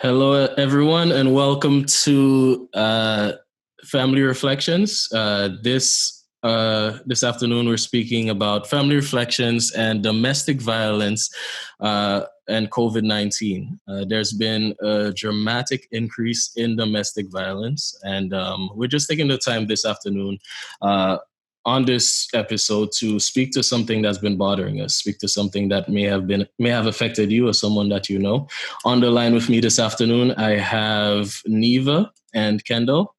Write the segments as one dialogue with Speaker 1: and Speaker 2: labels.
Speaker 1: Hello, everyone, and welcome to Family Reflections. This afternoon, we're speaking about family reflections and domestic violence and COVID-19. There's been a dramatic increase in domestic violence, and we're just taking the time this afternoon on this episode to speak to something that's been bothering us, speak to something that may have affected you or someone that you know. On the line with me this afternoon, I have Neva and Kendall.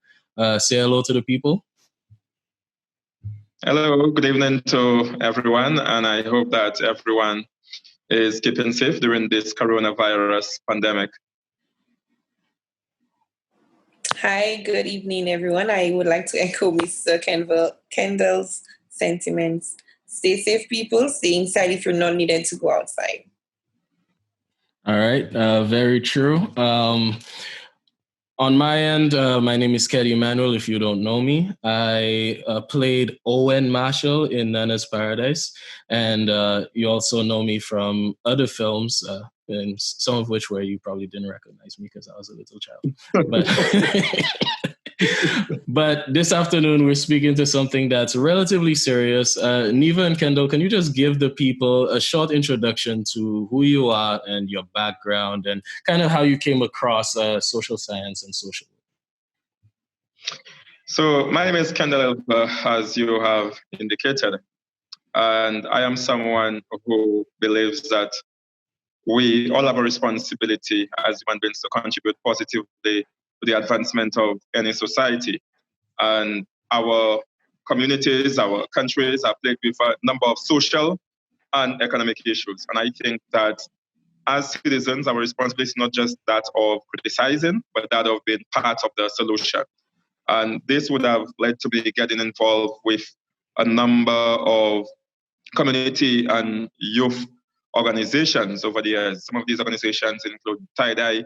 Speaker 1: Say hello to the people.
Speaker 2: Hello, good evening to everyone, and I hope that everyone is keeping safe during this coronavirus pandemic.
Speaker 3: Hi, good evening, everyone. I would like to echo Mr. Kendall's sentiments. Stay safe, people. Stay inside if you're not needed to go outside.
Speaker 1: All right, very true. On my end, my name is Kelly Emanuel. If you don't know me, I played Owen Marshall in Nana's Paradise, and you also know me from other films, and some of which where you probably didn't recognize me because I was a little child. But this afternoon, we're speaking to something that's relatively serious. Neva and Kendall, can you just give the people a short introduction to who you are and your background and kind of how you came across social science and social work?
Speaker 2: So my name is Kendall, as you have indicated, and I am someone who believes that we all have a responsibility as human beings to contribute positively to the advancement of any society. And our communities, our countries are plagued with a number of social and economic issues. And I think that as citizens, our responsibility is not just that of criticizing, but that of being part of the solution. And this would have led to me getting involved with a number of community and youth organizations over the years. Some of these organizations include Tie-Dye,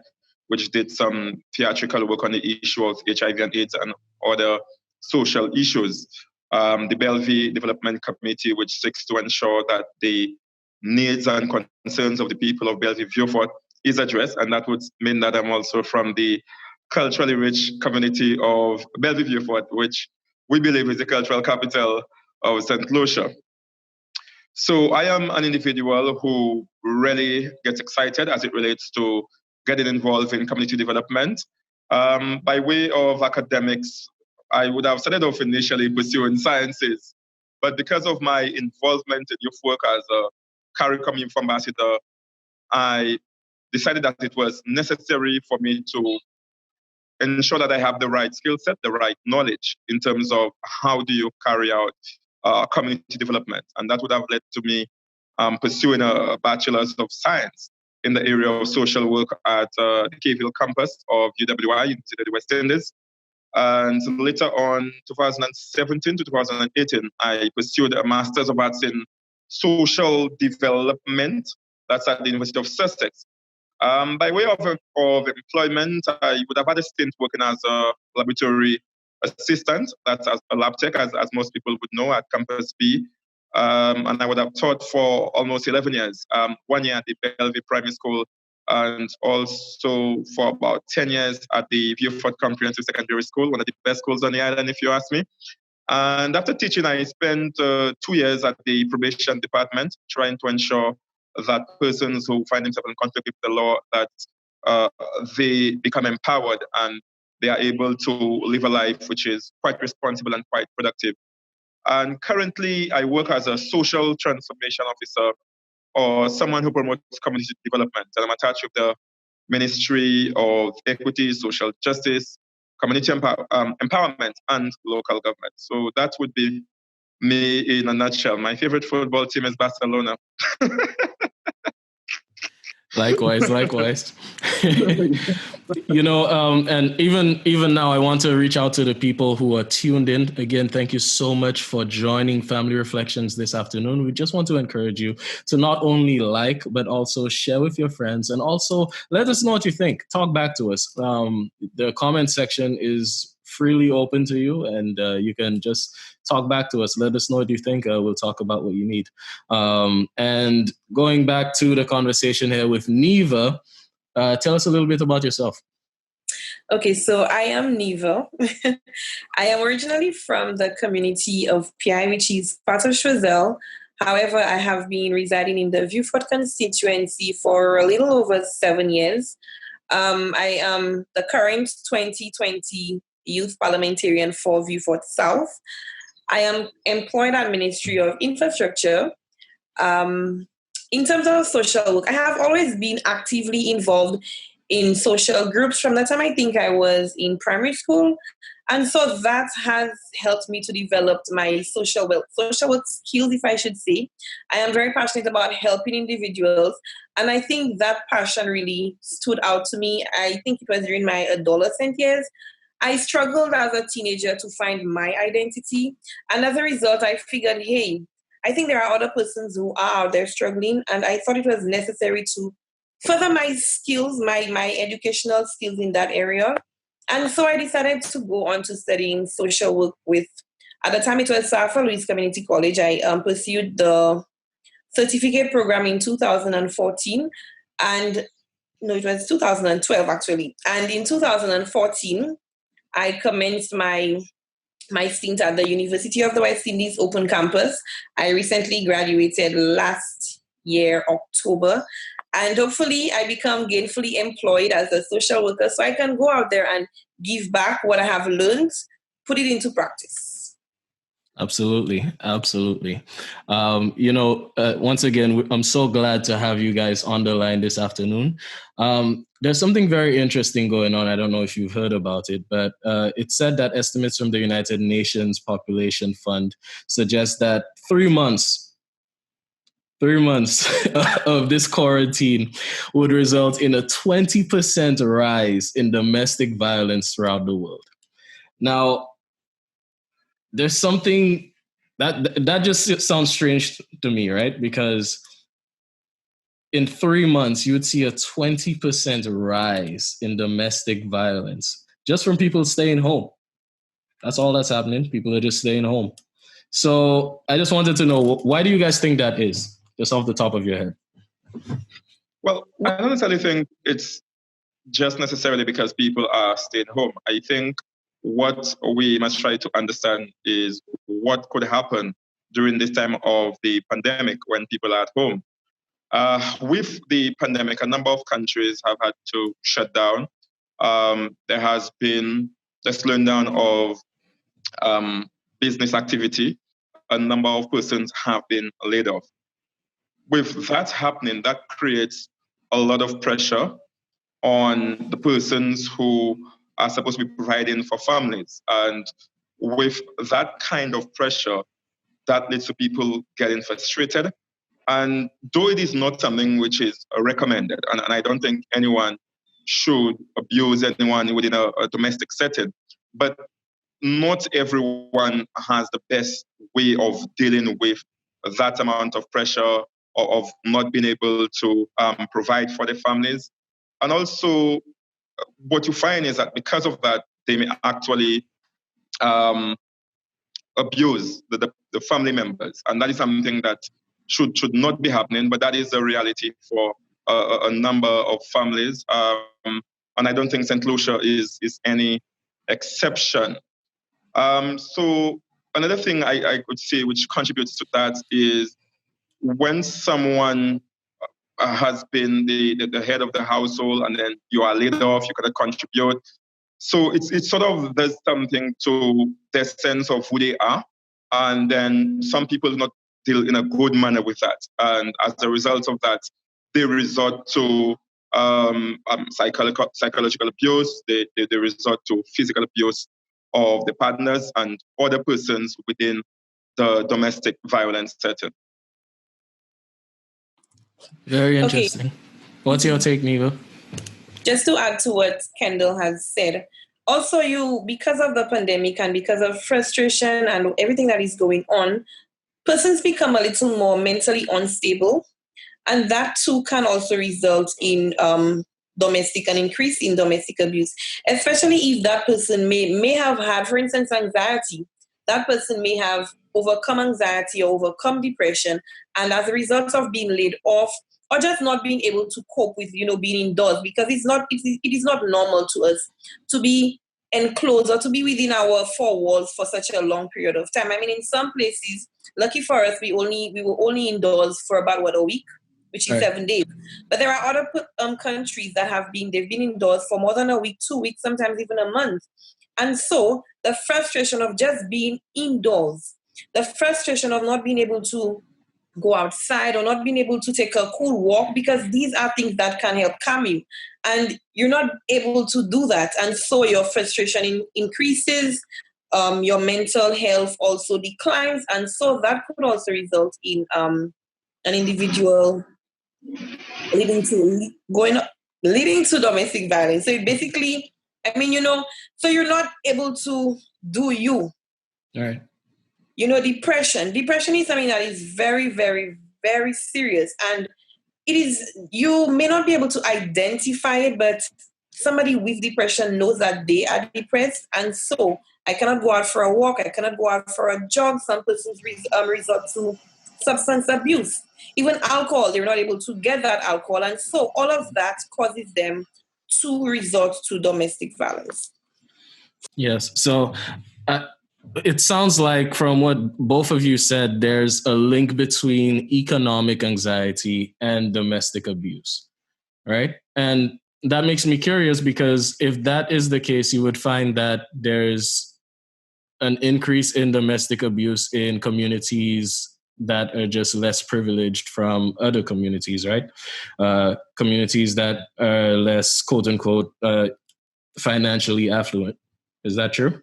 Speaker 2: which did some theatrical work on the issue of HIV and AIDS and other social issues. The Bellevue Development Committee, which seeks to ensure that the needs and concerns of the people of Bellevue Vieux-Fort is addressed, and that would mean that I'm also from the culturally rich community of Bellevue Vieux-Fort, which we believe is the cultural capital of St. Lucia. So I am an individual who really gets excited as it relates to getting involved in community development. By way of academics, I would have started off initially pursuing sciences, but because of my involvement in youth work as a CARICOM Youth Ambassador, I decided that it was necessary for me to ensure that I have the right skill set, the right knowledge in terms of how do you carry out community development. And that would have led to me pursuing a Bachelor's of Science in the area of social work at the Caville campus of UWI, University of the West Indies. And later on, 2017 to 2018, I pursued a Master's of Arts in Social Development. That's at the University of Sussex. By way of employment, I would have had a stint working as a laboratory assistant, that's as a lab tech, as most people would know, at Campus B. And I would have taught for almost 11 years, 1 year at the Bellevue Primary School, and also for about 10 years at the Vieux-Fort Comprehensive Secondary School, one of the best schools on the island, if you ask me. And after teaching, I spent 2 years at the probation department, trying to ensure that persons who find themselves in conflict with the law, that they become empowered and they are able to live a life which is quite responsible and quite productive. And currently, I work as a social transformation officer or someone who promotes community development. And I'm attached with the Ministry of Equity, Social Justice, Community Empowerment, and Local Government. So that would be me in a nutshell. My favorite football team is Barcelona.
Speaker 1: Likewise. And even now, I want to reach out to the people who are tuned in. Again, thank you so much for joining Family Reflections this afternoon. We just want to encourage you to not only like, but also share with your friends, and also let us know what you think. Talk back to us. The comment section is freely open to you, and you can just talk back to us. Let us know what you think. We'll talk about what you need. And going back to the conversation here with Neva, Tell us a little bit about yourself.
Speaker 3: Okay, so I am Neva. I am originally from the community of PI, which is part of Choiseul. However, I have been residing in the Vieux Fort constituency for a little over 7 years. I am the current 2020 youth parliamentarian for Vieux Fort South. I am employed at Ministry of Infrastructure. In terms of social work, I have always been actively involved in social groups from the time I think I was in primary school. And so that has helped me to develop my social work skills, if I should say. I am very passionate about helping individuals. And I think that passion really stood out to me. I think it was during my adolescent years. I struggled as a teenager to find my identity. And as a result, I figured, hey, I think there are other persons who are out there struggling. And I thought it was necessary to further my skills, my educational skills in that area. And so I decided to go on to studying social work with, at the time it was Safa Louis Community College. I pursued the certificate program in 2014. And no, it was 2012 actually. And in 2014, I commenced my stint at the University of the West Indies Open Campus. I recently graduated last year, October. And hopefully I become gainfully employed as a social worker so I can go out there and give back what I have learned, put it into practice.
Speaker 1: Absolutely. Once again, I'm so glad to have you guys on the line this afternoon. There's something very interesting going on. I don't know if you've heard about it, but it's said that estimates from the United Nations Population Fund suggest that 3 months of this quarantine would result in a 20% rise in domestic violence throughout the world. Now, there's something that just sounds strange to me, right? Because in 3 months, you would see a 20% rise in domestic violence just from people staying home. That's all that's happening. People are just staying home. So I just wanted to know, why do you guys think that is? Just off the top of your head.
Speaker 2: Well, I don't necessarily think it's just necessarily because people are staying home. I think what we must try to understand is what could happen during this time of the pandemic when people are at home. With the pandemic, a number of countries have had to shut down. There has been a slowing down of business activity. A number of persons have been laid off. With that happening, that creates a lot of pressure on the persons who are supposed to be providing for families. And with that kind of pressure, that leads to people getting frustrated. And though it is not something which is recommended, and I don't think anyone should abuse anyone within a domestic setting, but not everyone has the best way of dealing with that amount of pressure or of not being able to provide for their families. And also, what you find is that because of that, they may actually abuse the family members. And that is something that should not be happening, but that is the reality for a number of families. And I don't think St. Lucia is any exception. So another thing I could say which contributes to that is when someone has been the head of the household and then you are laid off, you cannot contribute. So it's sort of there's something to their sense of who they are. And then some people do not deal in a good manner with that. And as a result of that, they resort to psychological abuse, they resort to physical abuse of the partners and other persons within the domestic violence setting.
Speaker 1: Very interesting. Okay. What's your take, Neva?
Speaker 3: Just to add to what Kendall has said, also because of the pandemic and because of frustration and everything that is going on, persons become a little more mentally unstable. And that too can also result in an increase in domestic abuse, especially if that person may have had, for instance, anxiety. That person may have overcome anxiety or overcome depression. And as a result of being laid off, or just not being able to cope with, being indoors, because it is not normal to us to be enclosed or to be within our four walls for such a long period of time. I mean, in some places, lucky for us, we were only indoors for about a week, which is 7 days. But there are other countries that they've been indoors for more than a week, 2 weeks, sometimes even a month. And so the frustration of just being indoors, the frustration of not being able to go outside or not being able to take a cool walk, because these are things that can help calm you. And you're not able to do that. And so your frustration increases, your mental health also declines. And so that could also result in an individual leading to domestic violence. So it basically, so you're not able to do you.
Speaker 1: All right.
Speaker 3: Depression is something that is very, very, very serious. And you may not be able to identify it, but somebody with depression knows that they are depressed. And so I cannot go out for a walk. I cannot go out for a jog. Some persons resort to substance abuse. Even alcohol, they're not able to get that alcohol. And so all of that causes them to resort to domestic violence.
Speaker 1: Yes. So it sounds like from what both of you said, there's a link between economic anxiety and domestic abuse, right? And that makes me curious, because if that is the case, you would find that there's an increase in domestic abuse in communities that are just less privileged from other communities, right? Communities that are less, quote unquote, financially affluent. Is that true?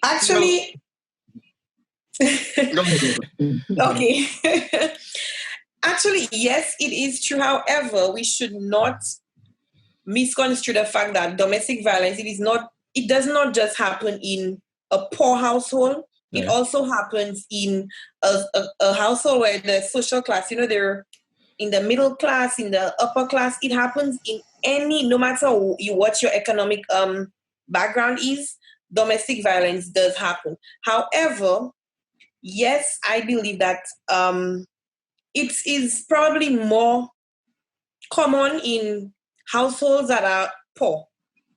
Speaker 3: Actually, okay. Actually, yes, it is true. However, we should not misconstrue the fact that domestic violence, it does not just happen in a poor household. Right. It also happens in a household where the social class, they're in the middle class, in the upper class. It happens in no matter what your economic background is, domestic violence does happen. However, yes, I believe that it is probably more common in households that are poor.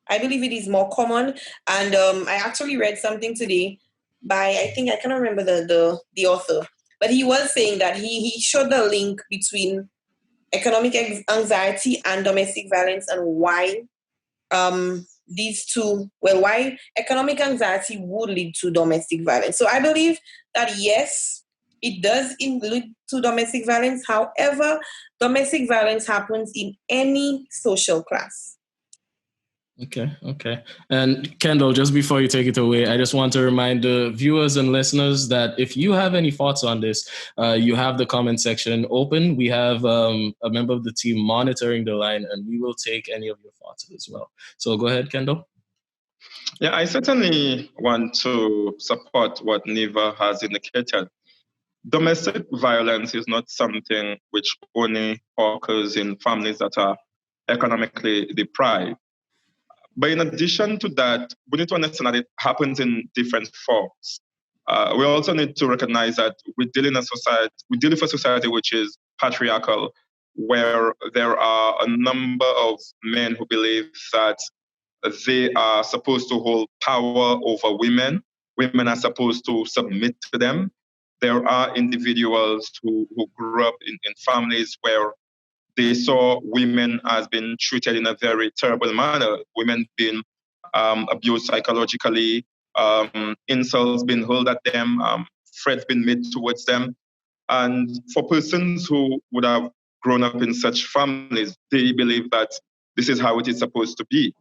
Speaker 3: I believe it is more common. And I actually read something today by, I cannot remember the author, but he was saying that he showed the link between economic anxiety and domestic violence, and why why economic anxiety would lead to domestic violence. So I believe that yes, it does lead to domestic violence. However, domestic violence happens in any social class.
Speaker 1: Okay. And Kendall, just before you take it away, I just want to remind the viewers and listeners that if you have any thoughts on this, you have the comment section open. We have a member of the team monitoring the line, and we will take any of your thoughts as well. So go ahead, Kendall.
Speaker 2: Yeah, I certainly want to support what Neva has indicated. Domestic violence is not something which only occurs in families that are economically deprived. But in addition to that, we need to understand that it happens in different forms. We also need to recognize that we deal with a society which is patriarchal, where there are a number of men who believe that they are supposed to hold power over women. Women are supposed to submit to them. There are individuals who grew up in families where they saw women as being treated in a very terrible manner. Women being abused psychologically, insults being hurled at them, threats being made towards them. And for persons who would have grown up in such families, they believe that this is how it is supposed to be.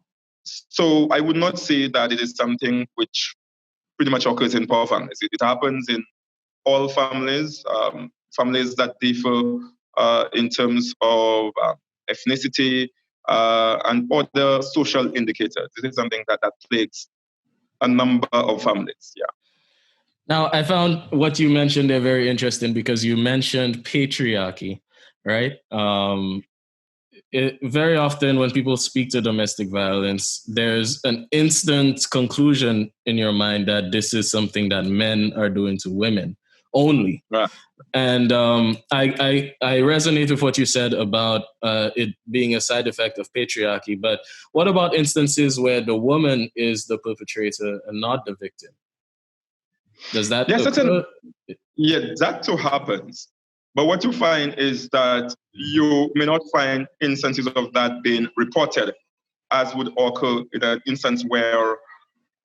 Speaker 2: So I would not say that it is something which pretty much occurs in poor families. It happens in all families, families that differ in terms of ethnicity and other social indicators. This is something that plagues a number of families. Yeah.
Speaker 1: Now, I found what you mentioned there very interesting, because you mentioned patriarchy, right? Very often when people speak to domestic violence, there's an instant conclusion in your mind that this is something that men are doing to women, only.
Speaker 2: Right.
Speaker 1: And I resonate with what you said about it being a side effect of patriarchy. But what about instances where the woman is the perpetrator and not the victim? Does that occur?
Speaker 2: Yeah, that too happens. But what you find is that you may not find instances of that being reported, as would occur in an instance where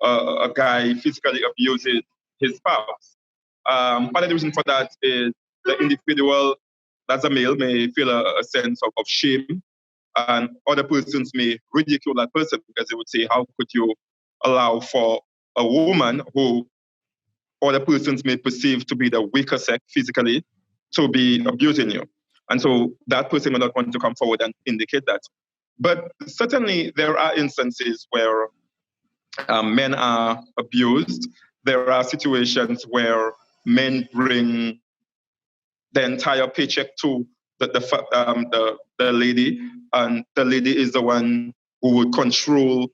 Speaker 2: a guy physically abuses his spouse. Part of the reason for that is the individual, as a male, may feel a sense of shame, and other persons may ridicule that person because they would say, how could you allow for a woman who other persons may perceive to be the weaker sex physically to be abusing you? And so that person may not want to come forward and indicate that. But certainly there are instances where men are abused. There are situations where men bring the entire paycheck to the lady, and the lady is the one who would control,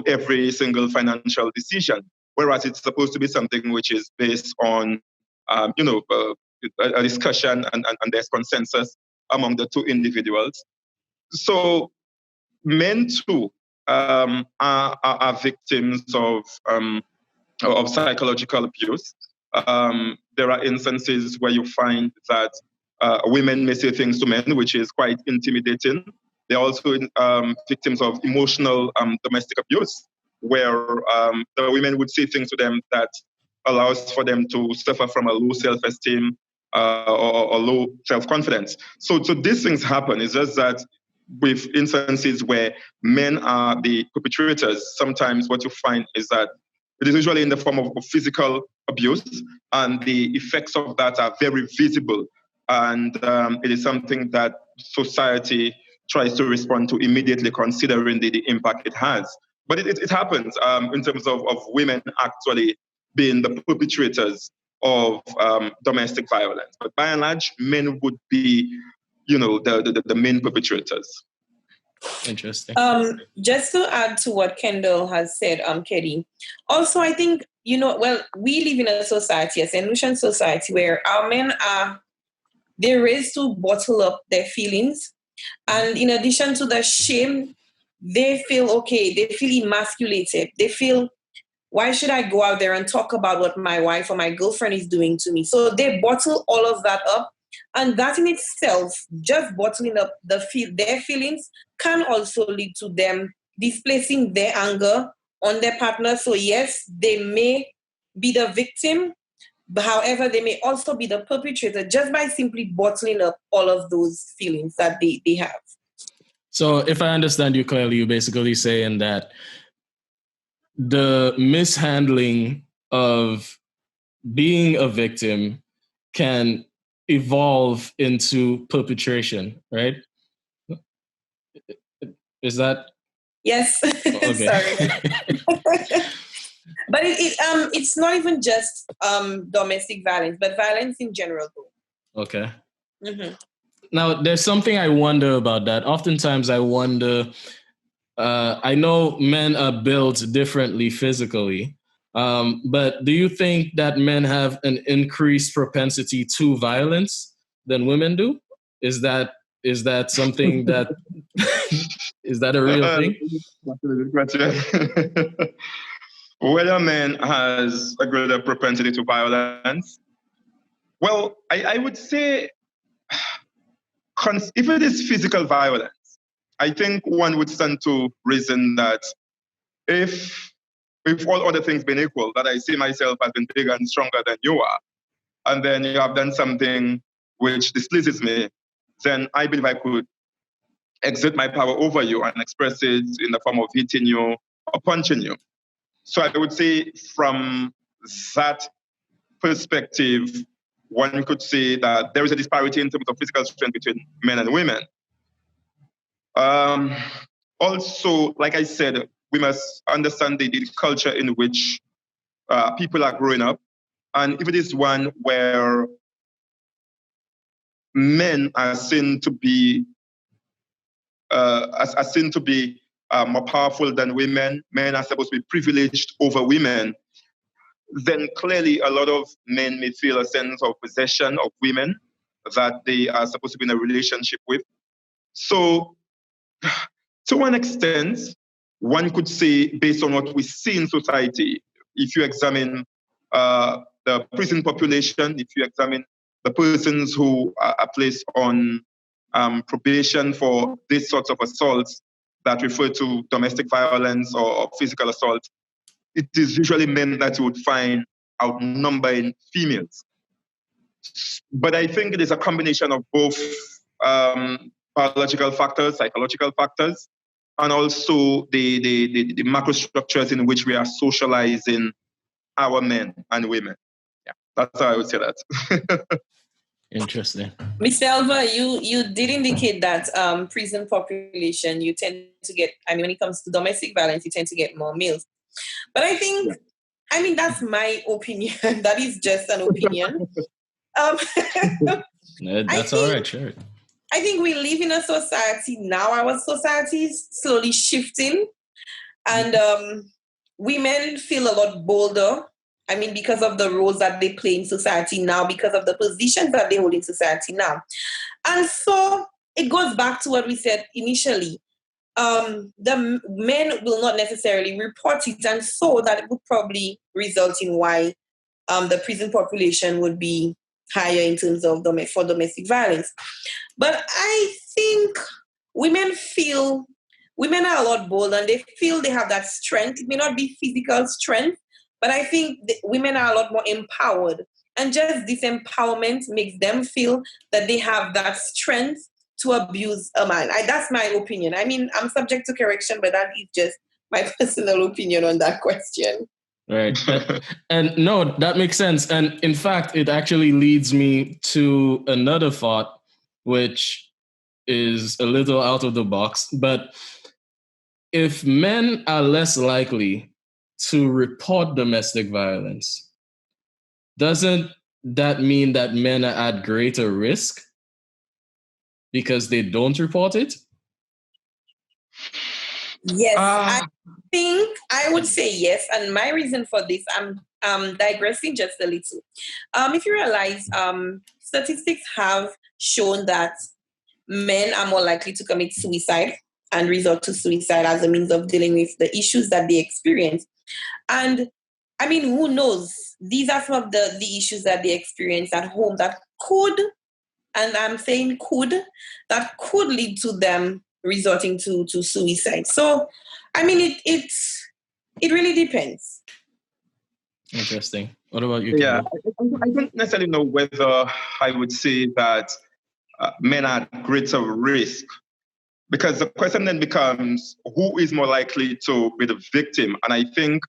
Speaker 2: every single financial decision. Whereas it's supposed to be something which is based on, a discussion and there's consensus among the two individuals. So men too are victims of psychological abuse. There are instances where you find that women may say things to men which is quite intimidating. They're also victims of emotional domestic abuse, where the women would say things to them that allows for them to suffer from a low self-esteem or low self-confidence. So these things happen. It's just that with instances where men are the perpetrators, sometimes what you find is that it is usually in the form of physical abuse, and the effects of that are very visible. And it is something that society tries to respond to immediately, considering the impact it has. But it happens in terms of women actually being the perpetrators of domestic violence. But by and large, men would be, the main perpetrators.
Speaker 1: Interesting.
Speaker 3: Just to add to what Kendall has said, Keddy, also I think, we live in a society, a St. Lucian society, where our men they're raised to bottle up their feelings. And in addition to the shame, they feel emasculated. They feel, why should I go out there and talk about what my wife or my girlfriend is doing to me? So they bottle all of that up. And that in itself, just bottling up their feelings, can also lead to them displacing their anger on their partner. So yes, they may be the victim, but however, they may also be the perpetrator just by simply bottling up all of those feelings that they have.
Speaker 1: So if I understand you clearly, you're basically saying that the mishandling of being a victim can evolve into perpetration, right? Is that?
Speaker 3: Yes.
Speaker 1: Okay.
Speaker 3: Sorry. But it's not even just domestic violence, but violence in general, though.
Speaker 1: Okay.
Speaker 3: Mm-hmm.
Speaker 1: Now, there's something I wonder about that. Oftentimes I wonder, I know men are built differently physically, but do you think that men have an increased propensity to violence than women do? Is that something that is that a real thing?
Speaker 2: That's a good question. Whether a man has a greater propensity to violence? Well, I would say if it is physical violence, I think one would stand to reason that if all other things being equal, that I see myself as being bigger and stronger than you are, and then you have done something which displeases me, then I believe I could exert my power over you and express it in the form of hitting you or punching you. So I would say from that perspective, one could say that there is a disparity in terms of physical strength between men and women. Also, like I said, we must understand the culture in which people are growing up. And if it is one where men are seen to be more powerful than women, men are supposed to be privileged over women, then clearly a lot of men may feel a sense of possession of women that they are supposed to be in a relationship with. So, to an extent, one could say, based on what we see in society, if you examine the prison population, if you examine the persons who are placed on probation for these sorts of assaults that refer to domestic violence or physical assault, it is usually men that you would find outnumbering females. But I think it is a combination of both biological factors, psychological factors, and also the macro structures in which we are socializing our men and women. Yeah, that's how I would say that.
Speaker 1: Interesting.
Speaker 3: Mr. Alva, you did indicate that prison population, you tend to get, when it comes to domestic violence, you tend to get more males. But I think, that's my opinion. That is just an opinion.
Speaker 1: That's all right, sure.
Speaker 3: I think we live in a society now, our society is slowly shifting, and women feel a lot bolder. Because of the roles that they play in society now, because of the positions that they hold in society now. And so it goes back to what we said initially. The men will not necessarily report it, and so that would probably result in why the prison population would be higher in terms of for domestic violence. But I think women are a lot bolder, and they feel they have that strength. It may not be physical strength, but I think women are a lot more empowered. And just this empowerment makes them feel that they have that strength to abuse a man. That's my opinion. I'm subject to correction, but that is just my personal opinion on that question.
Speaker 1: Right. And no, that makes sense. And in fact, it actually leads me to another thought, which is a little out of the box. But if men are less likely to report domestic violence, doesn't that mean that men are at greater risk because they don't report it?
Speaker 3: Yes, I think I would say yes. And my reason for this, I'm digressing just a little. If you realize, statistics have shown that men are more likely to commit suicide and resort to suicide as a means of dealing with the issues that they experience. And who knows? These are some of the issues that they experience at home that could, and I'm saying could, that could lead to them resorting to suicide. So, it really depends.
Speaker 1: Interesting. What about you,
Speaker 2: Yeah,
Speaker 1: Kevin?
Speaker 2: I don't necessarily know whether I would say that men are at greater risk, because the question then becomes, who is more likely to be the victim? And I think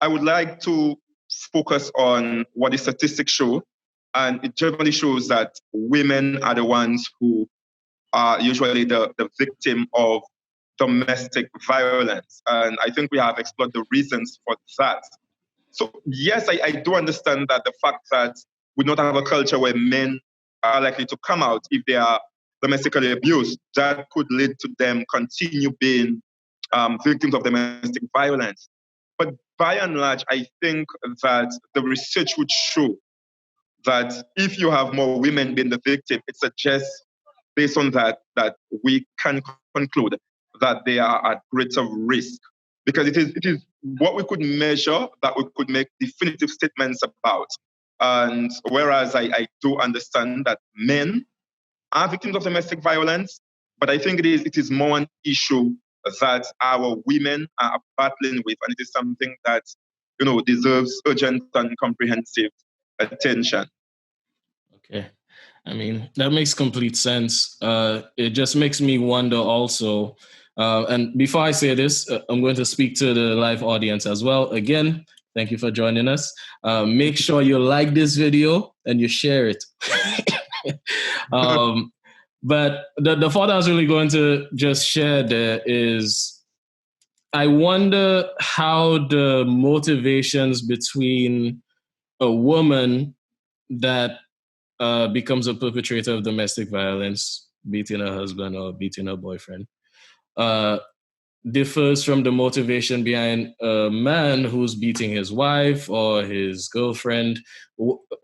Speaker 2: I would like to focus on what the statistics show. And it generally shows that women are the ones who are usually the victim of domestic violence. And I think we have explored the reasons for that. So yes, I do understand that the fact that we don't have a culture where men are likely to come out if they are domestically abused, that could lead to them continue being victims of domestic violence. But by and large, I think that the research would show that if you have more women being the victim, it suggests, based on that we can conclude that they are at greater risk, because it is what we could measure that we could make definitive statements about. And whereas I do understand that men are victims of domestic violence, but I think it is more an issue that our women are battling with, and it is something that deserves urgent and comprehensive attention.
Speaker 1: Okay. That makes complete sense. It just makes me wonder also, and before I say this, I'm going to speak to the live audience as well. Again, thank you for joining us. Make sure you like this video and you share it. But the thought I was really going to just share there is, I wonder how the motivations between a woman that becomes a perpetrator of domestic violence, beating her husband or beating her boyfriend, differs from the motivation behind a man who's beating his wife or his girlfriend?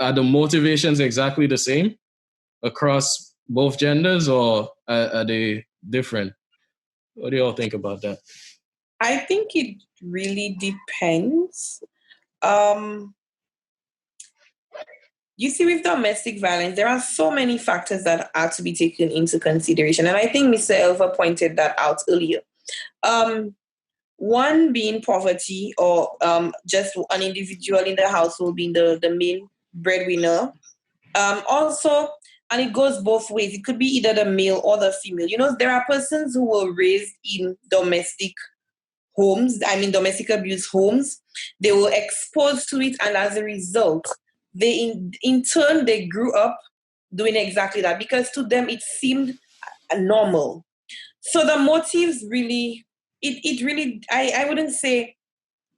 Speaker 1: Are the motivations exactly the same across both genders, or are they different? What do you all think about that?
Speaker 3: I think it really depends. Um, you see, with domestic violence, there are so many factors that are to be taken into consideration. And I think Mr. Elva pointed that out earlier. One being poverty, or just an individual in the household being the main breadwinner. Also, and it goes both ways. It could be either the male or the female. You know, there are persons who were raised in domestic homes, domestic abuse homes. They were exposed to it, and as a result, they in turn they grew up doing exactly that because to them it seemed normal. So the motives really, it really, I wouldn't say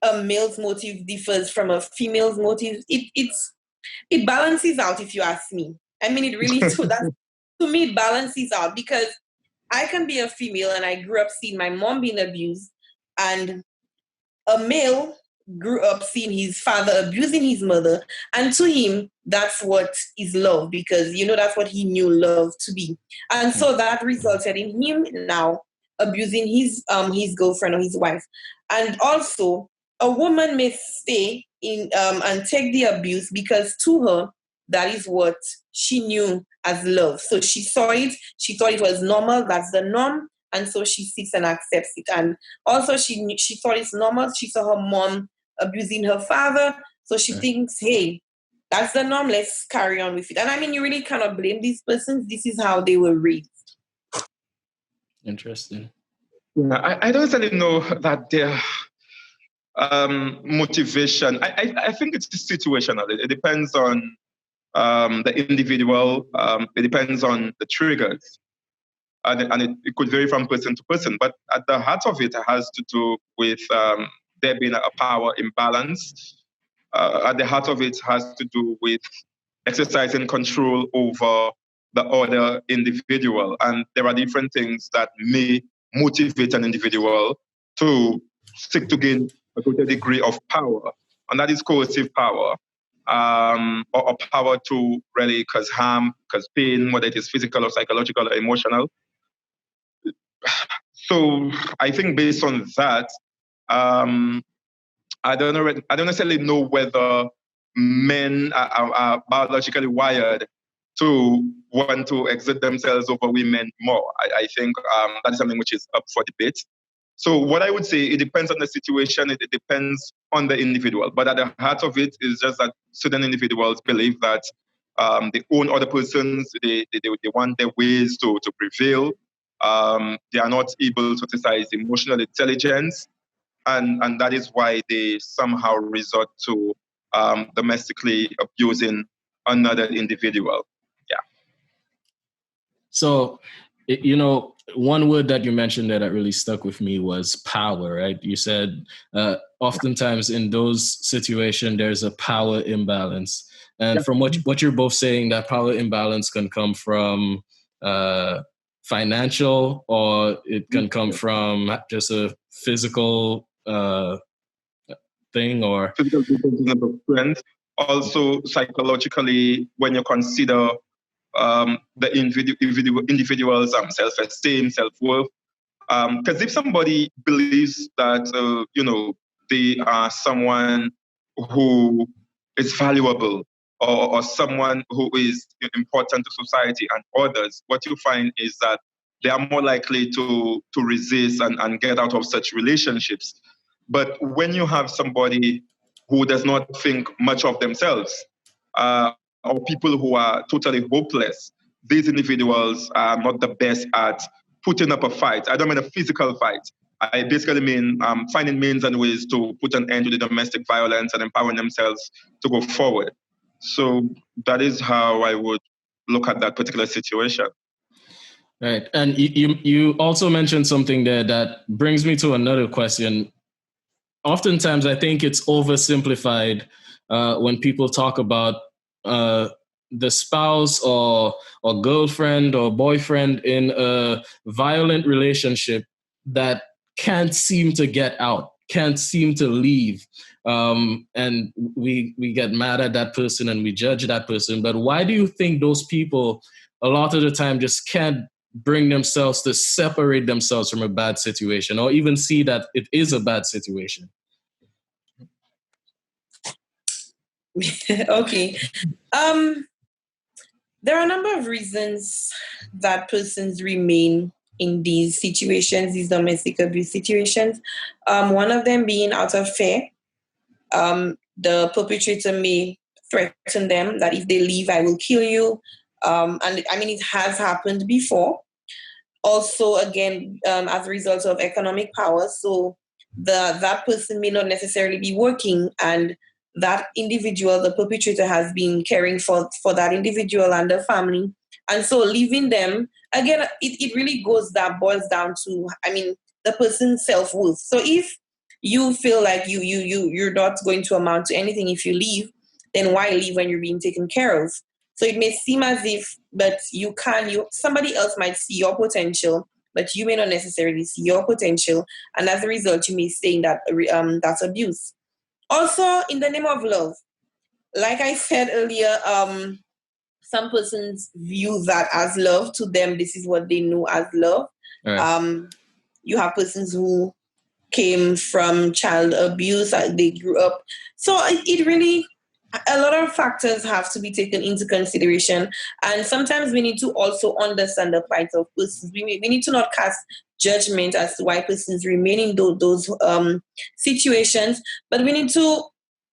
Speaker 3: a male's motive differs from a female's motive. It balances out, if you ask me. I mean, it really to me it balances out because I can be a female and I grew up seeing my mom being abused, and a male grew up seeing his father abusing his mother, and to him that's what is love, because that's what he knew love to be. And so that resulted in him now abusing his girlfriend or his wife. And also a woman may stay in and take the abuse because to her that is what she knew as love. So she saw it, she thought it was normal, that's the norm, and so she sits and accepts it. And also she thought it's normal. She saw her mom abusing her father, so she thinks, hey, that's the norm, let's carry on with it. And I mean, you really cannot blame these persons. This is how they were raised.
Speaker 1: Interesting.
Speaker 2: Yeah, I don't really know that their motivation. I think it's situational. It depends on the individual. It depends on the triggers. And it could vary from person to person. But at the heart of it has to do with there being a power imbalance. At the heart of it has to do with exercising control over the other individual. And there are different things that may motivate an individual to seek to gain a greater degree of power. And that is coercive power, or power to really cause harm, cause pain, whether it is physical or psychological or emotional. So I think based on that, I don't necessarily know whether men are biologically wired to want to exert themselves over women more. I think that is something which is up for debate. So what I would say, it depends on the situation, it depends on the individual. But at the heart of it is just that certain individuals believe that they own other persons, they want their ways to prevail. They are not able to exercise emotional intelligence. And that is why they somehow resort to domestically abusing another individual. Yeah.
Speaker 1: So, one word that you mentioned there that really stuck with me was power, right? You said oftentimes in those situations, there's a power imbalance. And from what you're both saying, that power imbalance can come from financial, or it can come from just a physical thing, or
Speaker 2: physical differences of strength. Also, psychologically, when you consider the individual's self-esteem, self-worth. Because if somebody believes that, they are someone who is valuable, or someone who is important to society and others, what you find is that they are more likely to resist and get out of such relationships. But when you have somebody who does not think much of themselves, or people who are totally hopeless, these individuals are not the best at putting up a fight. I don't mean a physical fight. I basically mean finding means and ways to put an end to the domestic violence and empowering themselves to go forward. So that is how I would look at that particular situation.
Speaker 1: Right. And you also mentioned something there that brings me to another question. Oftentimes, I think it's oversimplified when people talk about the spouse or girlfriend or boyfriend in a violent relationship that can't seem to get out, can't seem to leave. And we get mad at that person and we judge that person. But why do you think those people a lot of the time just can't bring themselves to separate themselves from a bad situation, or even see that it is a bad situation?
Speaker 3: Okay. There are a number of reasons that persons remain in these situations, these domestic abuse situations. One of them being out of fear. The perpetrator may threaten them that if they leave, I will kill you. And I mean, it has happened before. Also, again, as a result of economic power. So that person may not necessarily be working, and that individual, the perpetrator, has been caring for that individual and the family. And so leaving them, again, it really boils down to, I mean, the person's self-worth. So if you feel like you're not going to amount to anything if you leave, then why leave when you're being taken care of? So it may seem as if, but somebody else might see your potential, but you may not necessarily see your potential, and as a result, you may stay in that's abuse. Also, in the name of love, like I said earlier, some persons view that as love. To them, this is what they know as love.
Speaker 1: Right.
Speaker 3: You have persons who came from child abuse, they grew up. So it really, a lot of factors have to be taken into consideration. And sometimes we need to also understand the plight of persons. We need to not cast judgment as to why persons remain in those situations, but we need to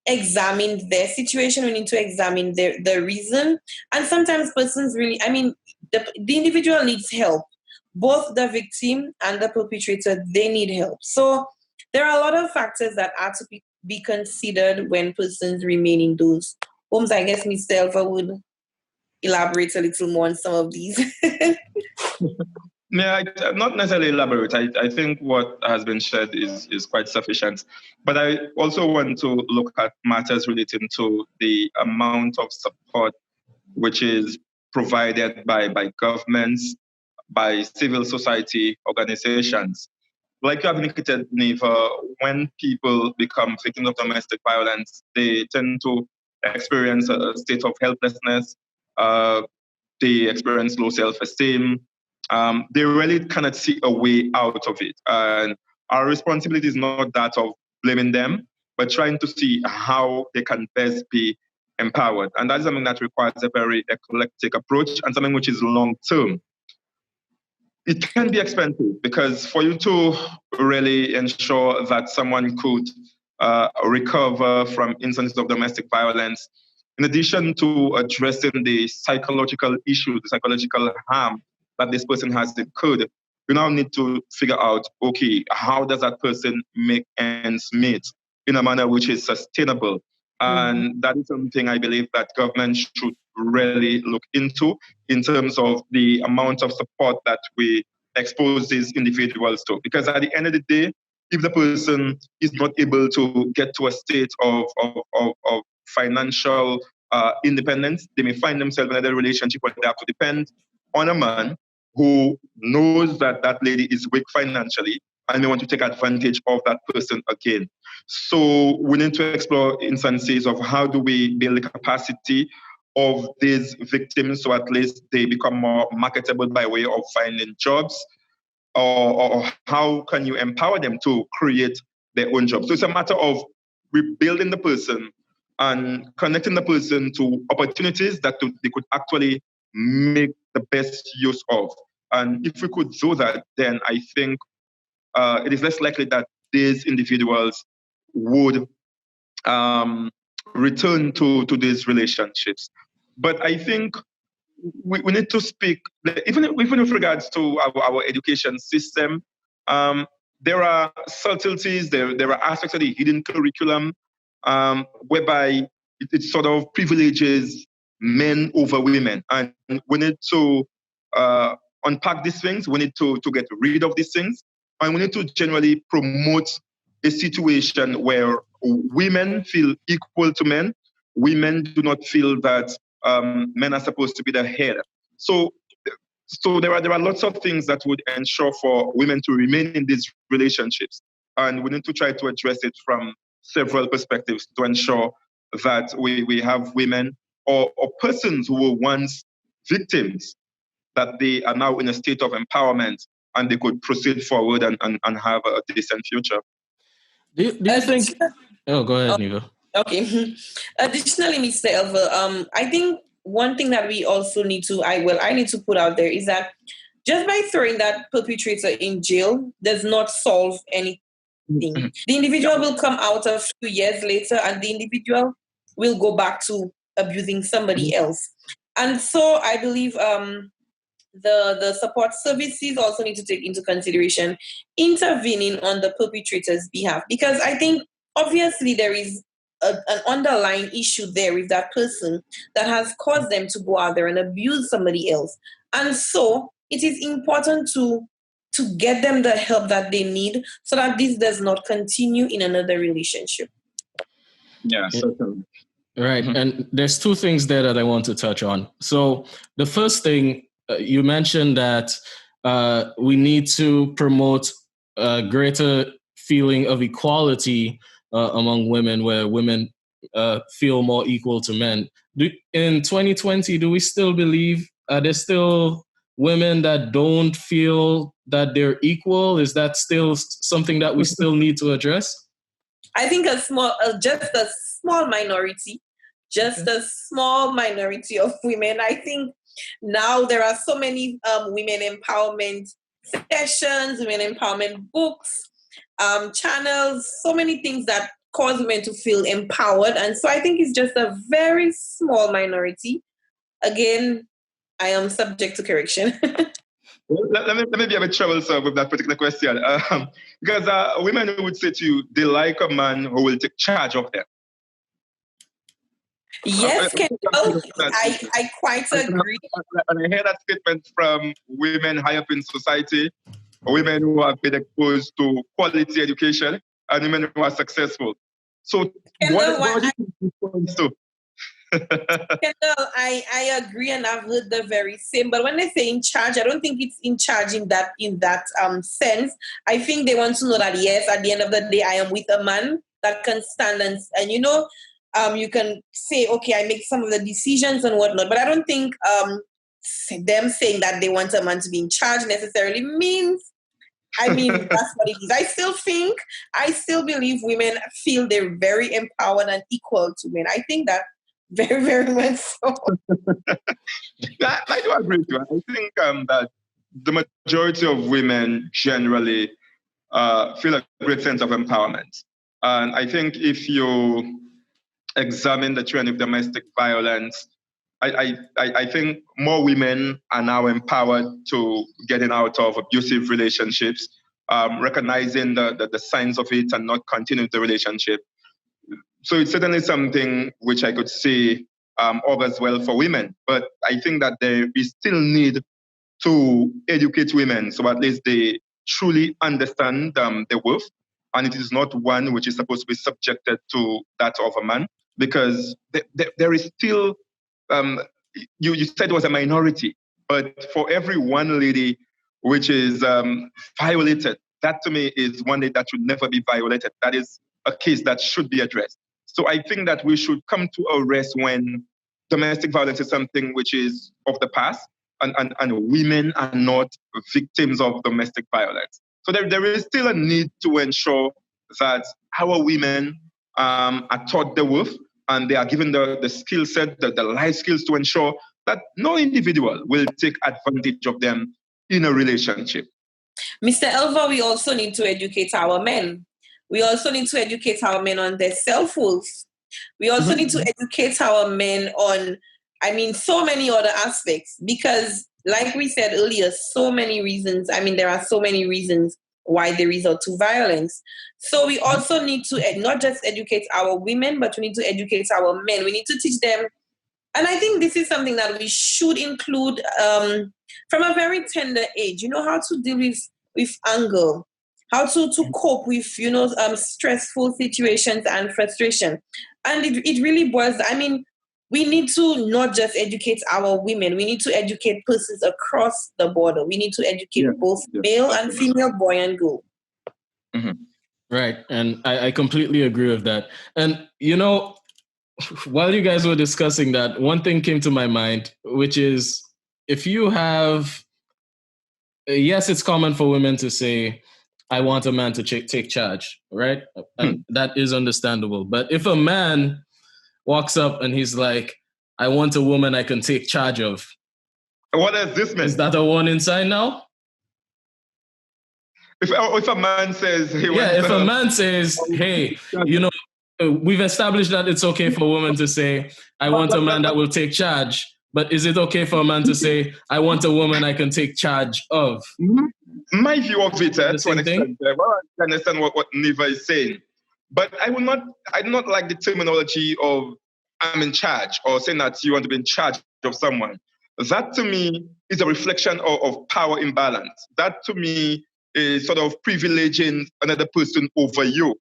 Speaker 3: examine their situation. We need to examine the reason. And sometimes persons really, I mean, the individual needs help. Both the victim and the perpetrator, they need help. So there are a lot of factors that are to be considered when persons remain in those homes. I guess Mr. Elva would elaborate a little more on some of these.
Speaker 2: Yeah, not necessarily elaborate. I think what has been shared is quite sufficient. But I also want to look at matters relating to the amount of support which is provided by governments, by civil society organizations. Like you have indicated, Neva, when people become victims of domestic violence, they tend to experience a state of helplessness. They experience low self-esteem. They really cannot see a way out of it. And our responsibility is not that of blaming them, but trying to see how they can best be empowered. And that's something that requires a very eclectic approach and something which is long-term. It can be expensive because for you to really ensure that someone could recover from instances of domestic violence, in addition to addressing the psychological issues, the psychological harm that this person has incurred, you now need to figure out, okay, how does that person make ends meet in a manner which is sustainable? And that is something I believe that government should really look into in terms of the amount of support that we expose these individuals to. Because at the end of the day, if the person is not able to get to a state of financial independence, they may find themselves in a relationship where they have to depend on a man who knows that that lady is weak financially and may want to take advantage of that person again. So we need to explore instances of how do we build the capacity of these victims so at least they become more marketable by way of finding jobs, or how can you empower them to create their own jobs. So it's a matter of rebuilding the person and connecting the person to opportunities that they could actually make the best use of. And if we could do that, then I think it is less likely that these individuals would return to these relationships. But I think we need to speak, even with regards to our education system, there are subtleties, there are aspects of the hidden curriculum whereby it sort of privileges men over women. And we need to unpack these things, we need to get rid of these things, and we need to generally promote a situation where women feel equal to men. Women do not feel that men are supposed to be the head. So So there are lots of things that would ensure for women to remain in these relationships. And we need to try to address it from several perspectives to ensure that we have women or persons who were once victims, that they are now in a state of empowerment and they could proceed forward and have a decent future.
Speaker 1: Do you think... Oh, go ahead, Neva.
Speaker 3: Okay. Additionally, Mr. Elva, I think one thing that we also need to, I need to put out there is that just by throwing that perpetrator in jail does not solve anything. The individual will come out a few years later and the individual will go back to abusing somebody else. And so I believe the support services also need to take into consideration intervening on the perpetrator's behalf, because I think obviously there is an underlying issue there with that person that has caused them to go out there and abuse somebody else. And so it is important to get them the help that they need so that this does not continue in another relationship.
Speaker 2: Yeah, certainly.
Speaker 1: Right. And there's two things there that I want to touch on. So the first thing, you mentioned that we need to promote a greater feeling of equality among women, where women feel more equal to men. In 2020, do we still believe there's still women that don't feel that they're equal? Is that still something that we still need to address?
Speaker 3: I think just a small minority of women. I think now there are so many women empowerment sessions, women empowerment books, channels, so many things that cause women to feel empowered. And so I think it's just a very small minority. Again, I am subject to correction.
Speaker 2: Let me be a bit troublesome with that particular question. Because women would say to you, they like a man who will take charge of them.
Speaker 3: Yes, Kendall, I quite agree.
Speaker 2: And I hear that statement from women high up in society, women who have been exposed to quality education, and women who are successful. So
Speaker 3: Kendall,
Speaker 2: what do you respond to?
Speaker 3: Kendall, I agree, and I've heard the very same. But when they say in charge, I don't think it's in charge in that sense. I think they want to know that, yes, at the end of the day, I am with a man that can stand and you can say, okay, I make some of the decisions and whatnot. But I don't think them saying that they want a man to be in charge necessarily means, that's what it is. I still believe women feel they're very empowered and equal to men. I think that very, very much so.
Speaker 2: I do agree with you. I think that the majority of women generally feel a great sense of empowerment. And I think if you examine the trend of domestic violence, I think more women are now empowered to getting out of abusive relationships, recognizing the signs of it and not continuing the relationship. So it's certainly something which I could say augurs well for women. But I think that there is still need to educate women so at least they truly understand their worth. And it is not one which is supposed to be subjected to that of a man, because there is still, you said it was a minority, but for every one lady which is violated, that to me is one lady that should never be violated. That is a case that should be addressed. So I think that we should come to a rest when domestic violence is something which is of the past and women are not victims of domestic violence. So there is still a need to ensure that our women are taught their worth and they are given the skill set, the life skills to ensure that no individual will take advantage of them in a relationship.
Speaker 3: Mr. Elva, we also need to educate our men. We also need to educate our men on their self-worth. We also need to educate our men on, so many other aspects, because like we said earlier, so many reasons. There are so many reasons why they resort to violence. So we also need to not just educate our women, but we need to educate our men. We need to teach them. And I think this is something that we should include from a very tender age, how to deal with anger, how to cope with, stressful situations and frustration. And it really boils, we need to not just educate our women. We need to educate persons across the border. We need to educate both male and female, boy and girl.
Speaker 2: Mm-hmm.
Speaker 1: Right. And I completely agree with that. And, while you guys were discussing that, one thing came to my mind, which is if you have, yes, it's common for women to say, I want a man to take charge, right? And that is understandable. But if a man walks up and he's like, I want a woman I can take charge of.
Speaker 2: What does this mean?
Speaker 1: Is that a warning sign now?
Speaker 2: If a man says he wants
Speaker 1: if a man says, hey, we've established that it's okay for a woman to say, I want a man that will take charge. But is it okay for a man to say, I want a woman I can take charge of?
Speaker 2: My view of it, to an extent, I understand what Neva is saying. But I do not like the terminology of I'm in charge, or saying that you want to be in charge of someone. That to me is a reflection of power imbalance. That to me is sort of privileging another person over you.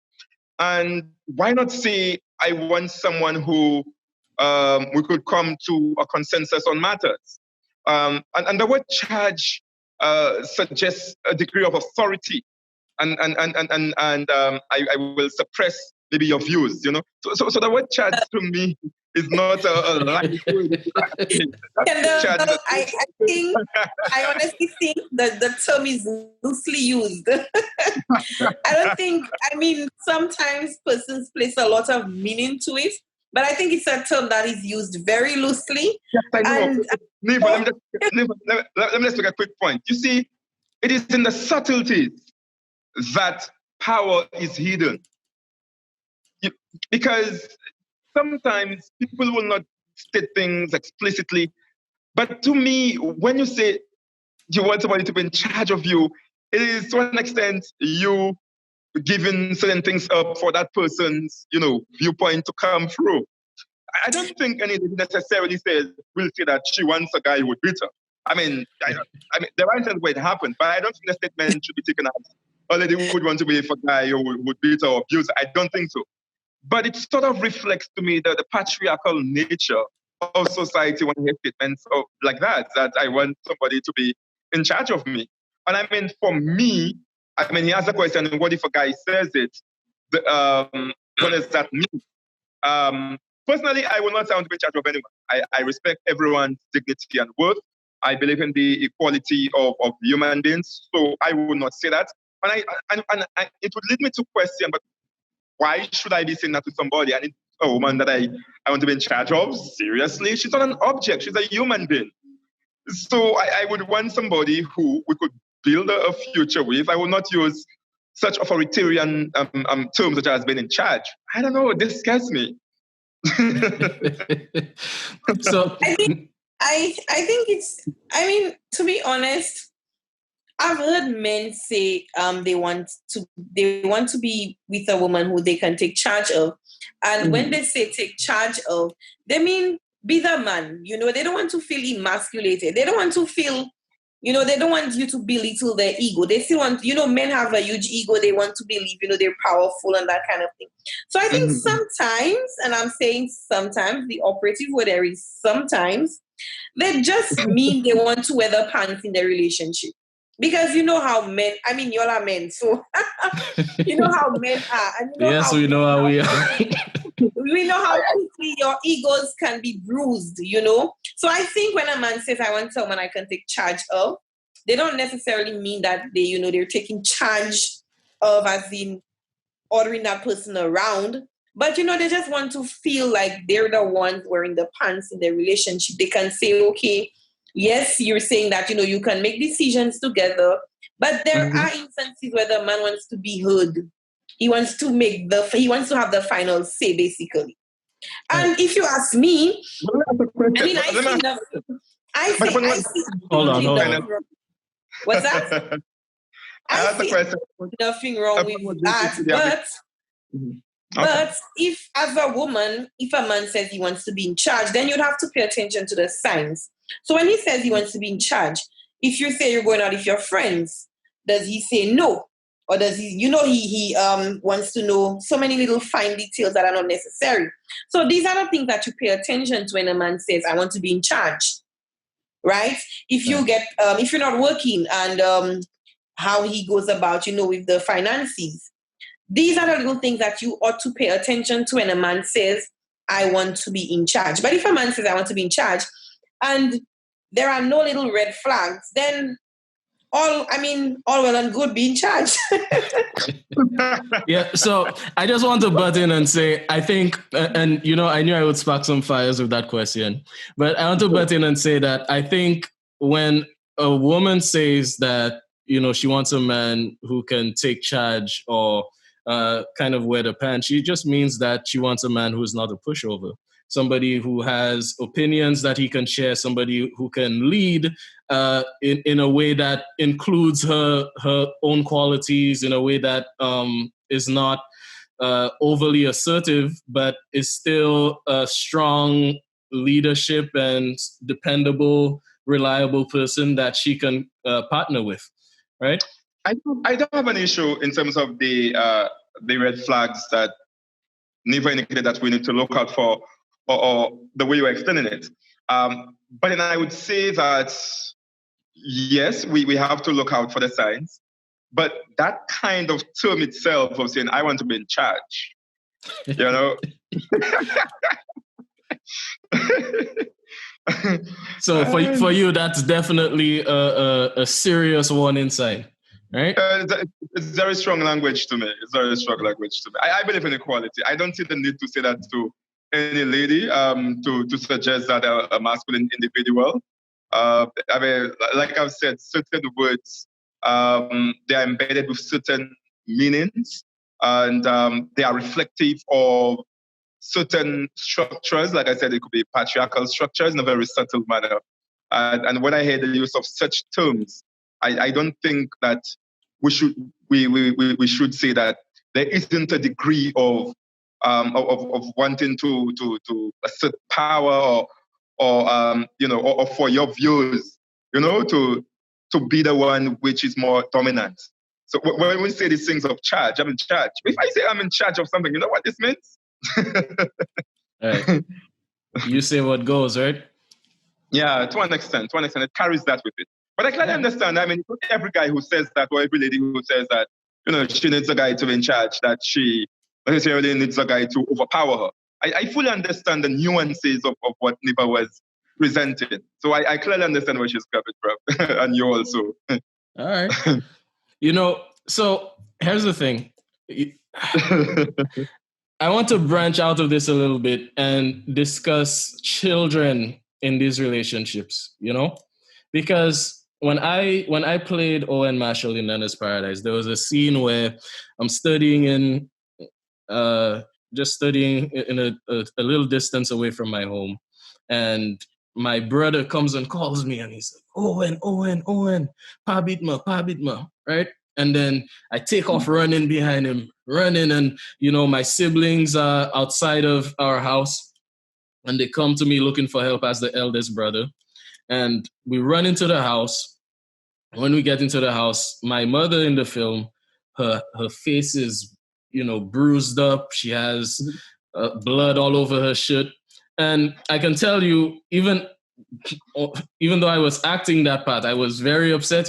Speaker 2: And why not say, I want someone who we could come to a consensus on matters. And the word charge suggests a degree of authority. And I will suppress maybe your views, So the word charge to me is not a light word.
Speaker 3: I honestly think that the term is loosely used. Sometimes persons place a lot of meaning to it, but I think it's a term that is used very loosely.
Speaker 2: Yes, I know. Neva, let me just make a quick point. You see, it is in the subtleties that power is hidden. Because sometimes people will not state things explicitly. But to me, when you say you want somebody to be in charge of you, it is to an extent you giving certain things up for that person's, viewpoint to come through. I don't think any lady necessarily will say that she wants a guy who would beat her. There are instances where it happens, but I don't think the statement should be taken as a lady would want to be with a guy who would beat her or abuse her. I don't think so. But it sort of reflects to me the patriarchal nature of society when I hear statements like that I want somebody to be in charge of me. And for me, he asked the question, what if a guy says it? What does that mean? Personally, I will not want to be in charge of anyone. I respect everyone's dignity and worth. I believe in the equality of human beings, so I will not say that. And it would lead me to question, but why should I be saying that to somebody? And it's a woman that I want to be in charge of? Seriously? She's not an object. She's a human being. So I would want somebody who we could build a future with. I will not use such authoritarian terms such as being in charge. I don't know. It disgusts me.
Speaker 1: So
Speaker 3: I think it's, to be honest, I've heard men say they want to be with a woman who they can take charge of. And when they say take charge of, they mean be the man. They don't want to feel emasculated. They don't want to feel, they don't want you to belittle their ego. They still want, men have a huge ego. They want to believe, they're powerful and that kind of thing. So I think sometimes, and I'm saying sometimes, the operative word there is sometimes, they just mean they want to wear the pants in their relationship. Because you know how men, y'all are men, so you know how men are. And
Speaker 1: yes, we know how we are.
Speaker 3: We know how quickly your egos can be bruised, So I think when a man says, I want someone I can take charge of, they don't necessarily mean that they're taking charge of, as in ordering that person around. But, they just want to feel like they're the ones wearing the pants in their relationship. They can say, okay, yes, you're saying that, you can make decisions together, but there are instances where the man wants to be heard. He wants to have the final say, basically. And if you ask me, I see
Speaker 1: hold on.
Speaker 3: What's that? I see nothing wrong with that, but if as a woman, if a man says he wants to be in charge, then you'd have to pay attention to the signs. So when he says he wants to be in charge, if you say you're going out with your friends, does he say no? Or does he wants to know so many little fine details that are not necessary. So these are the things that you pay attention to when a man says, I want to be in charge, right? If you get, if you're not working, and how he goes about, with the finances. These are the little things that you ought to pay attention to when a man says, I want to be in charge. But if a man says, I want to be in charge, and there are no little red flags, then all well and good, be in charge.
Speaker 1: Yeah, so I just want to butt in and say, I think, and I knew I would spark some fires with that question, but I want to butt in and say that I think when a woman says that, she wants a man who can take charge or kind of wear the pants, she just means that she wants a man who is not a pushover. Somebody who has opinions that he can share, somebody who can lead in a way that includes her own qualities, in a way that is not overly assertive, but is still a strong leadership and dependable, reliable person that she can partner with, right?
Speaker 2: I don't have an issue in terms of the red flags that Neva indicated that we need to look out for, or the way you're explaining it. But then I would say that, yes, we have to look out for the signs, but that kind of term itself of saying, I want to be in charge,
Speaker 1: So for you, that's definitely a serious warning sign, right?
Speaker 2: It's very strong language to me. I believe in equality. I don't see the need to say that to any lady to suggest that a masculine individual. Like I've said, certain words, they are embedded with certain meanings, and they are reflective of certain structures. Like I said, it could be patriarchal structures in a very subtle manner. And when I hear the use of such terms, I don't think that we should say that there isn't a degree of wanting to assert power or for your views, to be the one which is more dominant. So when we say these things of charge, I'm in charge. If I say I'm in charge of something, you know what this means?
Speaker 1: Right. You say what goes, right?
Speaker 2: Yeah, to an extent, it carries that with it. But I clearly understand. I mean, every guy who says that, or every lady who says that, she needs a guy to be in charge, that she necessarily needs a guy to overpower her. I fully understand the nuances of what Niva was presenting. So I clearly understand where she's coming from, and you also.
Speaker 1: All right. So here's the thing. I want to branch out of this a little bit and discuss children in these relationships, because when I played Owen Marshall in Nana's Paradise, there was a scene where I'm studying in a little distance away from my home, and my brother comes and calls me, and he's like, Owen, pa bitma, right? And then I take off running behind him, and my siblings are outside of our house, and they come to me looking for help as the eldest brother. And we run into the house. When we get into the house, my mother in the film, her face is, bruised up. She has blood all over her shirt. And I can tell you, even though I was acting that part, I was very upset.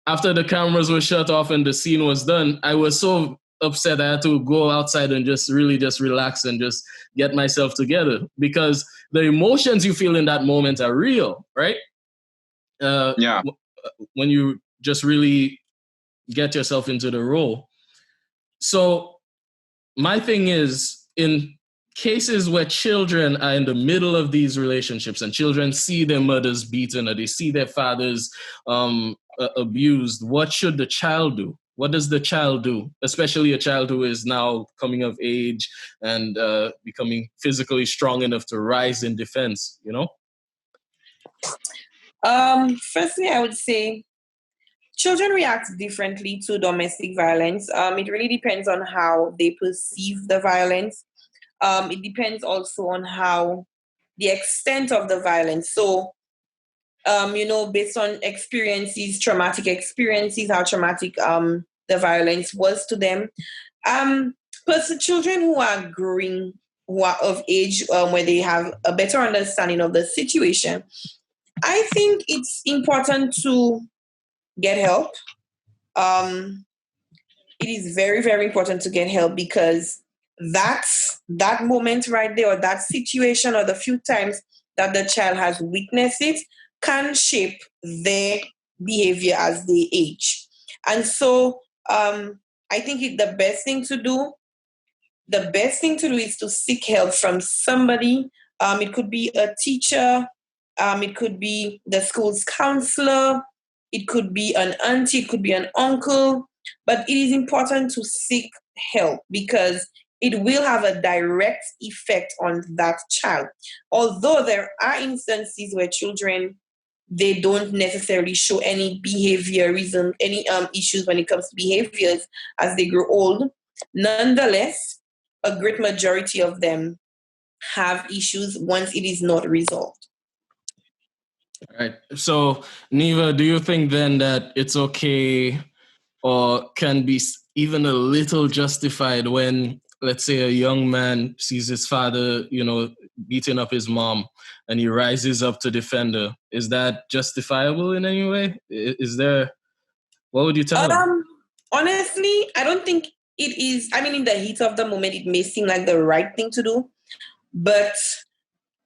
Speaker 1: After the cameras were shut off and the scene was done, I was so upset I had to go outside and just relax and just get myself together, because the emotions you feel in that moment are real, right? When you just really get yourself into the role. So my thing is, in cases where children are in the middle of these relationships and children see their mothers beaten or they see their fathers abused, what should the child do? What does the child do? Especially a child who is now coming of age and becoming physically strong enough to rise in defense,
Speaker 3: Firstly, I would say children react differently to domestic violence. It really depends on how they perceive the violence. It depends also on how the extent of the violence. So based on experiences, traumatic experiences, how traumatic the violence was to them. Children who are growing, who are of age, where they have a better understanding of the situation, I think it's important to get help. It is very, very important to get help, because that moment right there, or that situation, or the few times that the child has witnessed it, can shape their behavior as they age. And so I think the best thing to do is to seek help from somebody. It could be a teacher, it could be the school's counselor, it could be an auntie, it could be an uncle. But it is important to seek help, because it will have a direct effect on that child. Although there are instances where children, they don't necessarily show any behaviorism, any issues when it comes to behaviors as they grow old. Nonetheless, a great majority of them have issues once it is not resolved.
Speaker 1: All right. So, Neva, do you think then that it's okay, or can be even a little justified, when, let's say, a young man sees his father, beating up his mom, and he rises up to defend her? Is that justifiable in any way? Is there? What would you tell him?
Speaker 3: Honestly, I don't think it is. I mean, in the heat of the moment, it may seem like the right thing to do, but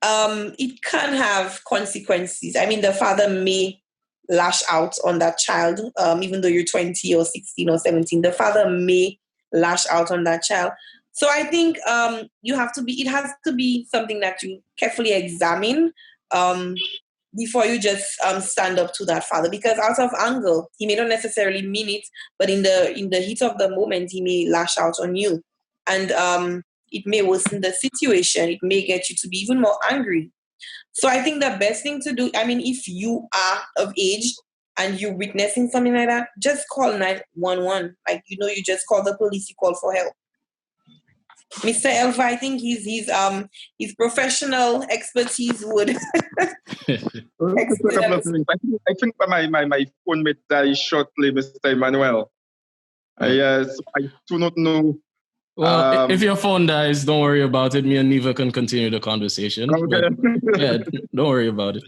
Speaker 3: it can have consequences. I mean, the father may lash out on that child, even though you're 20 or 16 or 17, the father may lash out on that child. So I think it has to be something that you carefully examine before you just stand up to that father, because out of anger, he may not necessarily mean it, but in the heat of the moment, he may lash out on you. And it may worsen the situation. It may get you to be even more angry. So I think the best thing to do, I mean, if you are of age and you're witnessing something like that, just call 911. Like, you just call the police, you call for help. Mr. Elva, I think his professional expertise would.
Speaker 2: A couple of things. I think my phone may die shortly, Mr. Emmanuel. Yes, I do not know.
Speaker 1: Well, if your phone dies, don't worry about it. Me and Neva can continue the conversation.
Speaker 2: Okay.
Speaker 1: Yeah, don't worry about it.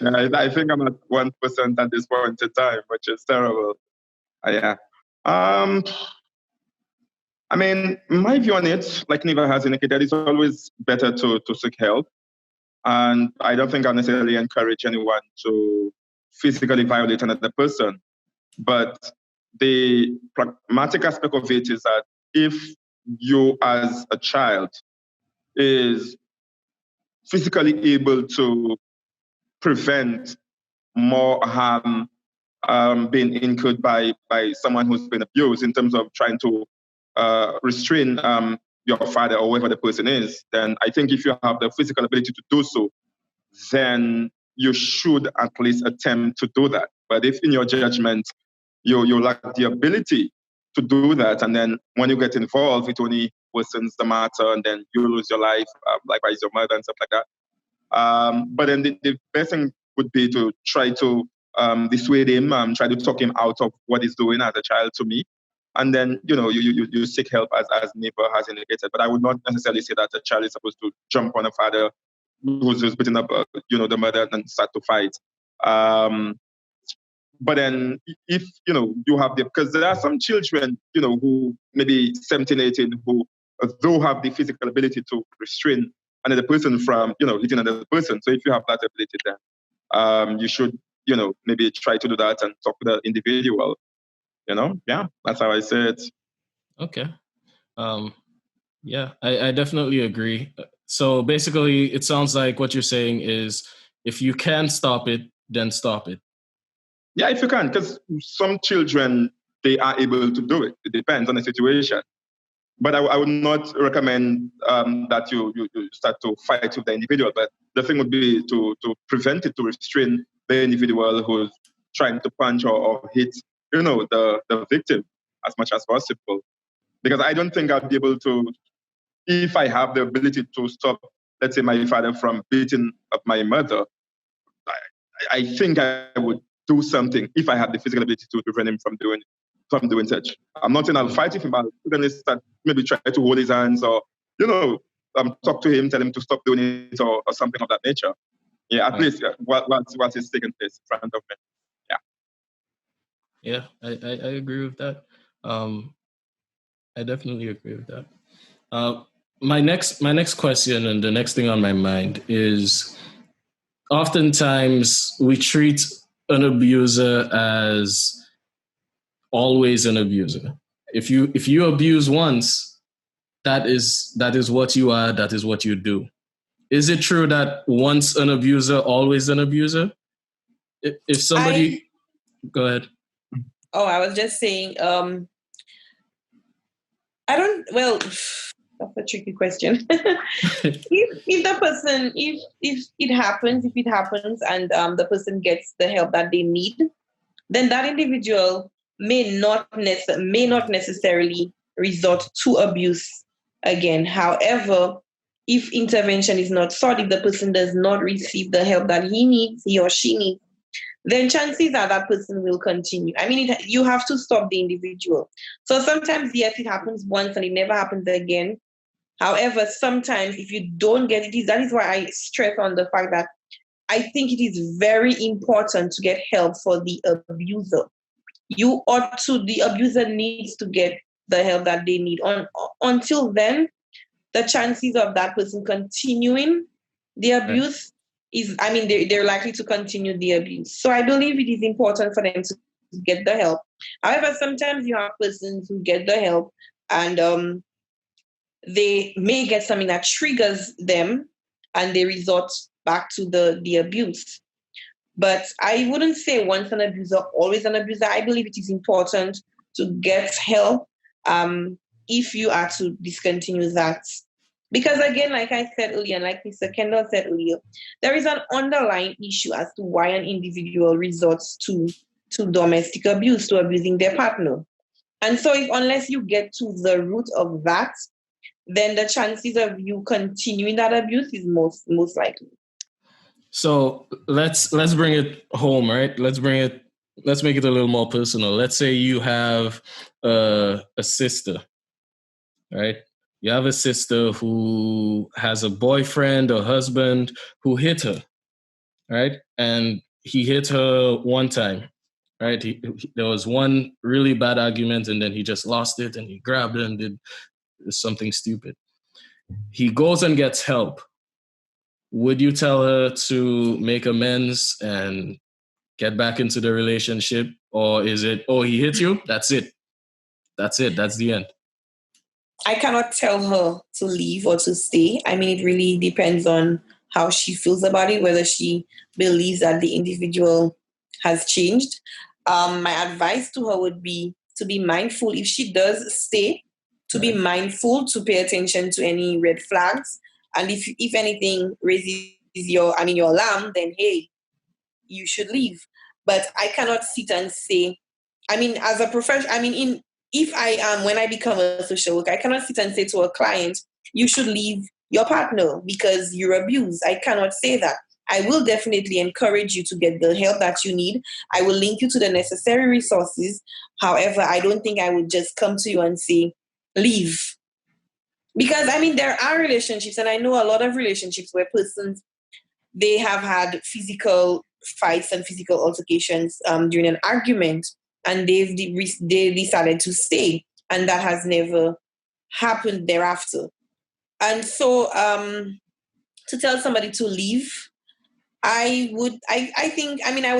Speaker 2: I think I'm at 1% at this point in time, which is terrible. Yeah. I mean, my view on it, like Neva has indicated, it's always better to seek help. And I don't think I necessarily encourage anyone to physically violate another person. But the pragmatic aspect of it is that if you as a child is physically able to prevent more harm being incurred by someone who's been abused, in terms of trying to restrain your father or whoever the person is, then I think if you have the physical ability to do so, then you should at least attempt to do that. But if in your judgment, you lack the ability to do that, and then when you get involved, it only worsens the matter, and then you lose your life, likewise your mother and stuff like that. But then the best thing would be to try to dissuade him, try to talk him out of what he's doing as a child, to me. And then, you seek help as Neighbor has indicated. But I would not necessarily say that a child is supposed to jump on a father who's just beating up, the mother, and start to fight. But then if, you have because there are some children, who maybe 17, 18, who do have the physical ability to restrain another person from, hitting another person. So if you have that ability, then you should, maybe try to do that and talk to the individual. Yeah, that's how I say it.
Speaker 1: Okay. Yeah, I definitely agree. So basically, it sounds like what you're saying is, if you can stop it, then stop it.
Speaker 2: Yeah, if you can, because some children, they are able to do it. It depends on the situation. But I would not recommend that you start to fight with the individual. But the thing would be to prevent it, to restrain the individual who's trying to punch or hit, the victim as much as possible. Because I don't think I'd be able to, if I have the ability to stop, let's say, my father from beating up my mother, I think I would do something if I had the physical ability to prevent him from doing such. I'm not saying I'll fight with him, but I'll start maybe try to hold his hands or, talk to him, tell him to stop doing it or something of that nature. Yeah, at least what is taking place in front of me.
Speaker 1: Yeah, I agree with that. I definitely agree with that. My next question and the next thing on my mind is, oftentimes we treat an abuser as always an abuser. If you abuse once, that is what you are, that is what you do. Is it true that once an abuser, always an abuser? If somebody go ahead.
Speaker 3: Oh, I was just saying, that's a tricky question. if the person, if it happens and the person gets the help that they need, then that individual may not necessarily resort to abuse again. However, if intervention is not sought, if the person does not receive the help that he or she needs, then chances are that person will continue. I mean, you have to stop the individual. So sometimes, yes, it happens once and it never happens again. However, sometimes if you don't get it, that is why I stress on the fact that I think it is very important to get help for the abuser. The abuser needs to get the help that they need. Until then, the chances of that person continuing the abuse they're likely to continue the abuse. So I believe it is important for them to get the help. However, sometimes you have persons who get the help and they may get something that triggers them and they resort back to the abuse. But I wouldn't say once an abuser, always an abuser. I believe it is important to get help if you are to discontinue that. Because again, like I said earlier, and like Mr. Kendall said earlier, there is an underlying issue as to why an individual resorts to domestic abuse, to abusing their partner. And so unless you get to the root of that, then the chances of you continuing that abuse is most likely.
Speaker 1: So let's bring it home, right? Let's make it a little more personal. Let's say you have a sister, right? You have a sister who has a boyfriend or husband who hit her, right? And he hit her one time, right? There was one really bad argument and then he just lost it and he grabbed her and did something stupid. He goes and gets help. Would you tell her to make amends and get back into the relationship? Or is it, he hit you? That's it. That's the end.
Speaker 3: I cannot tell her to leave or to stay. I mean, it really depends on how she feels about it, whether she believes that the individual has changed. My advice to her would be to be mindful if she does stay, to be mindful, to pay attention to any red flags. And if anything raises your alarm, then hey, you should leave. But I cannot sit and say, as a professional, if I am, when I become a social worker, I cannot sit and say to a client, you should leave your partner because you're abused. I cannot say that. I will definitely encourage you to get the help that you need. I will link you to the necessary resources. However, I don't think I would just come to you and say, leave. Because, there are relationships, and I know a lot of relationships where persons, they have had physical fights and physical altercations during an argument, and they decided to stay, and that has never happened thereafter. And so to tell somebody to leave, I would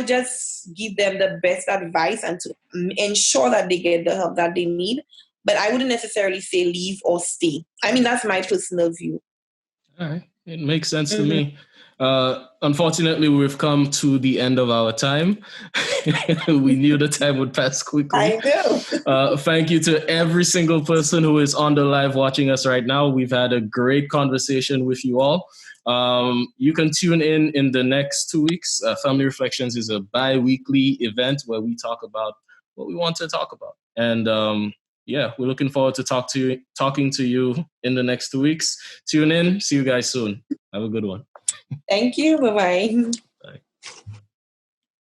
Speaker 3: just give them the best advice and to ensure that they get the help that they need. But I wouldn't necessarily say leave or stay. That's my personal view.
Speaker 1: All right. It makes sense to me. Unfortunately, we've come to the end of our time. We knew the time would pass quickly.
Speaker 3: I know.
Speaker 1: Thank you to every single person who is on the live watching us right now. We've had a great conversation with you all. You can tune in the next 2 weeks. Family Reflections is a bi-weekly event where we talk about what we want to talk about. And we're looking forward to talking to you in the next 2 weeks. Tune in. See you guys soon. Have a good one.
Speaker 3: Thank you. Bye-bye.